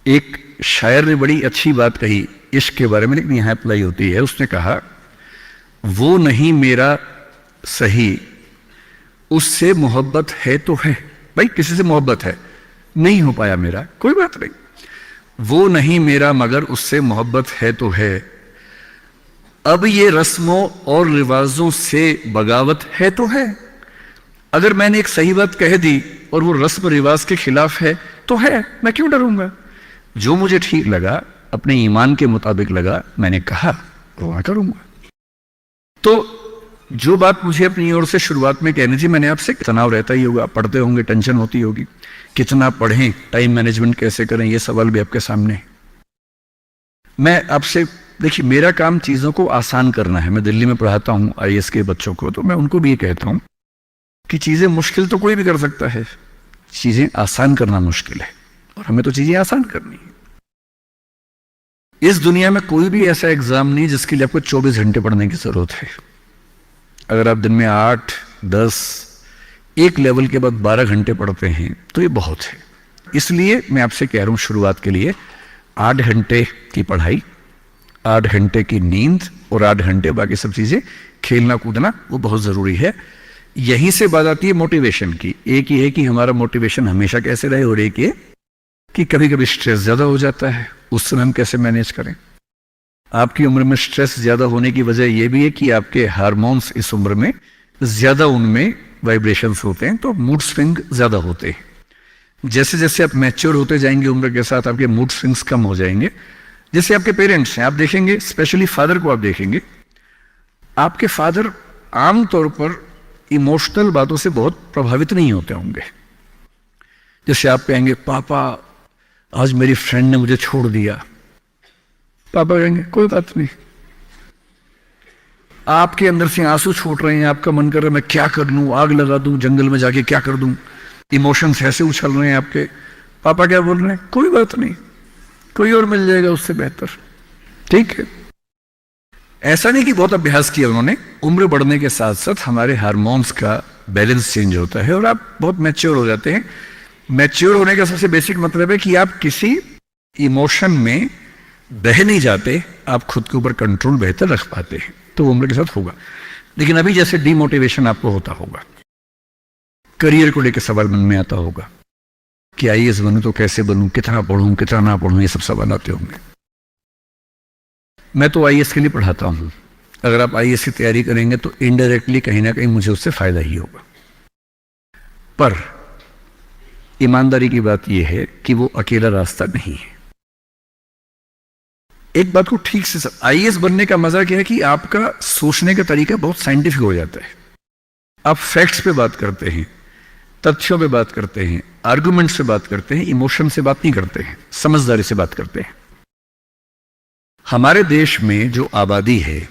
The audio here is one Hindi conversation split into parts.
एक शायर ने बड़ी अच्छी बात कही इश्क के बारे में, लेकिन यहाँ अप्लाई होती है। उसने कहा, वो नहीं मेरा सही, उससे मोहब्बत है तो है। भाई किसी से मोहब्बत है, नहीं हो पाया मेरा, कोई बात नहीं। वो नहीं मेरा मगर उससे मोहब्बत है तो है। अब ये रस्मों और रिवाजों से बगावत है तो है। अगर मैंने एक सही बात कह दी और वो रस्म रिवाज के खिलाफ है तो है, मैं क्यों डरूंगा। जो मुझे ठीक लगा, अपने ईमान के मुताबिक लगा, मैंने कहा वो मैं करूंगा। तो जो बात मुझे अपनी ओर से शुरुआत में कहनी थी, मैंने आपसे, तनाव रहता ही होगा, पढ़ते होंगे, टेंशन होती होगी, कितना पढ़ें, टाइम मैनेजमेंट कैसे करें, ये सवाल भी आपके सामने है। मैं आपसे, देखिए मेरा काम चीज़ों को आसान करना है। मैं दिल्ली में पढ़ाता हूँ आईएएस के बच्चों को, तो मैं उनको भी ये कहता हूँ कि चीज़ें मुश्किल तो कोई भी कर सकता है, चीज़ें आसान करना मुश्किल है, और हमें तो चीज़ें आसान करनी है। इस दुनिया में कोई भी ऐसा एग्जाम नहीं जिसके लिए आपको 24 घंटे पढ़ने की जरूरत है। अगर आप दिन में 8, 10, एक लेवल के बाद 12 घंटे पढ़ते हैं तो ये बहुत है। इसलिए मैं आपसे कह रहा हूं शुरुआत के लिए 8 घंटे की पढ़ाई, 8 घंटे की नींद और 8 घंटे बाकी सब चीजें, खेलना कूदना, वो बहुत जरूरी है। यहीं से बात आती है मोटिवेशन की। एक ही है कि हमारा मोटिवेशन हमेशा कैसे रहे, और एक ये कि कभी कभी स्ट्रेस ज्यादा हो जाता है, उस समय हम कैसे मैनेज करें। आपकी उम्र में स्ट्रेस ज्यादा होने की वजह यह भी है कि आपके हार्मोन्स इस उम्र में ज्यादा, उनमें वाइब्रेशंस होते हैं, तो मूड स्विंग ज्यादा होते हैं। जैसे जैसे आप मैच्योर होते जाएंगे उम्र के साथ, आपके मूड स्विंग्स कम हो जाएंगे। जैसे आपके पेरेंट्स हैं, आप देखेंगे, स्पेशली फादर को आप देखेंगे, आपके फादर आमतौर पर इमोशनल बातों से बहुत प्रभावित नहीं होते होंगे। जैसे आप कहेंगे, पापा आज मेरी फ्रेंड ने मुझे छोड़ दिया, पापा कहेंगे कोई बात नहीं। आपके अंदर से आंसू छूट रहे हैं, आपका मन कर रहा है मैं क्या कर लूं, आग लगा दूं, जंगल में जाके क्या कर दूं, इमोशंस ऐसे उछल रहे हैं आपके। पापा क्या बोल रहे हैं, कोई बात नहीं, कोई और मिल जाएगा उससे बेहतर, ठीक है। ऐसा नहीं कि बहुत अभ्यास किया उन्होंने। उम्र बढ़ने के साथ साथ हमारे हार्मोन्स का बैलेंस चेंज होता है और आप बहुत मैच्योर हो जाते हैं। मैच्योर होने का सबसे बेसिक मतलब है कि आप किसी इमोशन में बह नहीं जाते, आप खुद के ऊपर कंट्रोल बेहतर रख पाते हैं। तो उम्र के साथ होगा। लेकिन अभी जैसे डिमोटिवेशन आपको होता होगा, करियर को लेकर सवाल मन में आता होगा कि आईएएस बनूं तो कैसे बनूं, कितना पढ़ूं, कितना ना पढ़ूं, ये सब सवाल आते होंगे। मैं तो आईएएस के लिए पढ़ाता हूं। अगर आप आईएएस की तैयारी करेंगे तो इनडायरेक्टली कहीं ना कहीं मुझे उससे फायदा ही होगा। पर ईमानदारी की बात यह है कि वो अकेला रास्ता नहीं है। एक बात को ठीक से, आईएएस बनने का मजा क्या है कि आपका सोचने का तरीका बहुत साइंटिफिक हो जाता है। आप फैक्ट्स पे बात करते हैं, तथ्यों पे बात करते हैं, आर्गुमेंट से बात करते हैं, इमोशन से बात नहीं करते हैं, समझदारी से बात करते हैं। हमारे देश में जो आबादी है,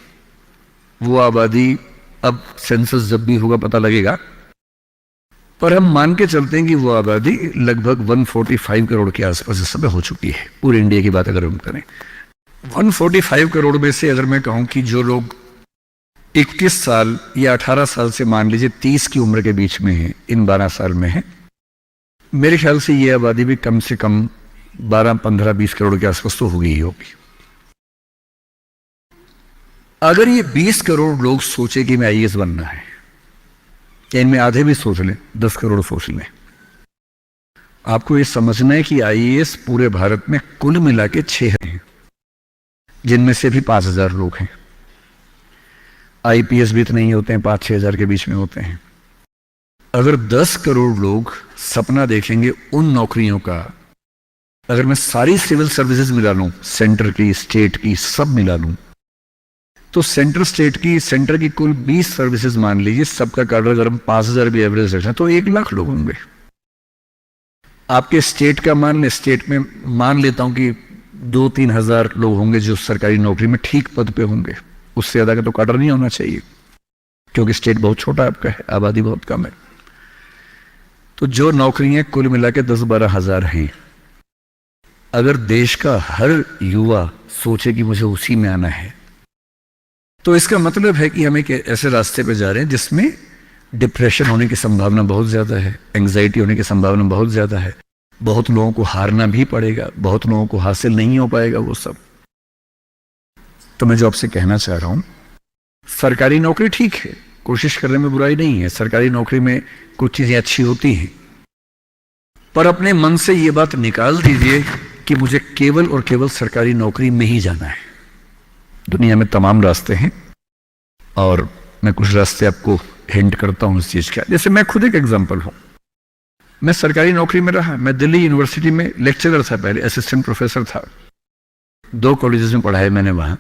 वो आबादी, अब सेंसस जब भी होगा पता लगेगा, पर हम मान के चलते हैं कि वो आबादी लगभग 145 करोड़ के आसपास इस समय हो चुकी है। पूरे इंडिया की बात अगर हम करें, 145 करोड़ में से अगर मैं कहूं कि जो लोग 21 साल या 18 साल से मान लीजिए 30 की उम्र के बीच में है, इन 12 साल में है, मेरे ख्याल से ये आबादी भी कम से कम 12, 15, 20 करोड़ के आसपास तो होगी ही होगी। अगर ये 20 करोड़ लोग सोचे कि मैं आईएएस बनना है, या इनमें आधे भी सोच लें, 10 करोड़ सोच लें, आपको ये समझना है कि आईएएस पूरे भारत में कुल मिला के 6 हैं, जिनमें से भी 5000 लोग हैं। आईपीएस भी इतने ही होते हैं, 5-6 हजार के बीच में होते हैं। अगर 10 करोड़ लोग सपना देखेंगे उन नौकरियों का, अगर मैं सारी सिविल सर्विसेज मिला लूं, सेंटर की, स्टेट की, सब मिला लूं, तो सेंटर की कुल 20 सर्विसेज मान लीजिए, सबका कार्ड अगर हम 5000 भी एवरेज रखें तो 1 लाख लोग होंगे। आपके स्टेट का मान ले, स्टेट में मान लेता हूं कि 2-3 हजार लोग होंगे जो सरकारी नौकरी में ठीक पद पे होंगे। उससे ज्यादा का तो काडर नहीं होना चाहिए, क्योंकि स्टेट बहुत छोटा आपका है, आबादी बहुत कम है। तो जो नौकरियां कुल मिला के 10-12 हजार हैं, अगर देश का हर युवा सोचे कि मुझे उसी में आना है, तो इसका मतलब है कि हम एक ऐसे रास्ते पे जा रहे हैं जिसमें डिप्रेशन होने की संभावना बहुत ज्यादा है, एंग्जाइटी होने की संभावना बहुत ज्यादा है, बहुत लोगों को हारना भी पड़ेगा, बहुत लोगों को हासिल नहीं हो पाएगा वो सब। तो मैं जो आपसे कहना चाह रहा हूं, सरकारी नौकरी ठीक है, कोशिश करने में बुराई नहीं है, सरकारी नौकरी में कुछ चीजें अच्छी होती हैं, पर अपने मन से ये बात निकाल दीजिए कि मुझे केवल और केवल सरकारी नौकरी में ही जाना है। दुनिया में तमाम रास्ते हैं और मैं कुछ रास्ते आपको हिंट करता हूं इस चीज का। जैसे मैं खुद एक एग्जांपल हूं, मैं सरकारी नौकरी में रहा, मैं दिल्ली यूनिवर्सिटी में लेक्चरर था, पहले असिस्टेंट प्रोफेसर था, 2 कॉलेजेस में पढ़ाया मैंने वहां।